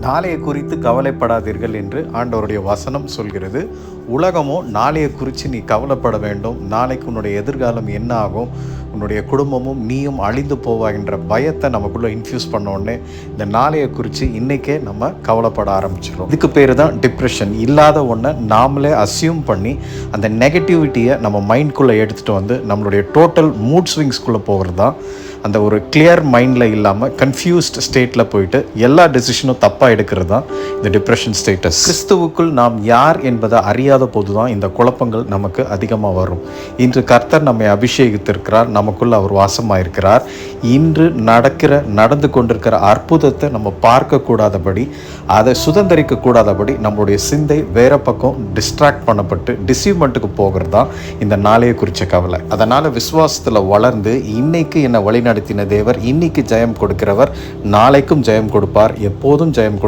நாளைய குறித்து கவலைப்படாதீர்கள் என்று ஆண்டவருடைய வசனம் சொல்கிறது. உலகமோ நாளைய குறித்து நீ கவலைப்பட வேண்டும், நாளைக்கு உன்னுடைய எதிர்காலம் என்ன ஆகும், உன்னுடைய குடும்பமும் நீயும் அழிந்து போவாகின்ற பயத்தை நமக்குள்ளே இன்ஃப்யூஸ் பண்ணோடனே இந்த நாளைய குறித்து இன்றைக்கே நம்ம கவலைப்பட ஆரம்பிச்சிடும். இதுக்கு பேர் தான் டிப்ரெஷன். இல்லாத ஒன்றை நாமளே அசியூம் பண்ணி அந்த நெகட்டிவிட்டியை நம்ம மைண்ட்குள்ளே எடுத்துகிட்டு வந்து நம்மளுடைய டோட்டல் மூட் ஸ்விங்ஸ்குள்ளே போகிறது தான் அந்த ஒரு கிளியர் மைண்டில் இல்லாமல் கன்ஃபியூஸ்ட் ஸ்டேட்டில் போயிட்டு எல்லா டெசிஷனும் தப்பாக எடுக்கிறது தான் இந்த டிப்ரெஷன் ஸ்டேட்டஸ். கிறிஸ்துவுக்குள் நாம் யார் என்பதை அறியாத போது தான் இந்த குழப்பங்கள் நமக்கு அதிகமாக வரும். இன்று கர்த்தர் நம்மை அபிஷேகித்திருக்கிறார், நமக்குள் அவர் வாசமாயிருக்கிறார். இன்று நடந்து கொண்டிருக்கிற அற்புதத்தை நம்ம பார்க்கக்கூடாதபடி, அதை சுதந்திரிக்க கூடாதபடி நம்மளுடைய சிந்தை வேற பக்கம் டிஸ்ட்ராக்ட் பண்ணப்பட்டு டிசீவ்மெண்ட்டுக்கு போகிறது தான் இந்த நாளைய குறித்த கவலை. அதனால் விசுவாசத்தில் வளர்ந்து இன்னைக்கு என்னை வழிநடத்தின தேவர் இன்னைக்கு ஜெயம் கொடுக்கிறவர், நாளைக்கும் ஜெயம் கொடுப்பார், எப்போதும் ஜெயம்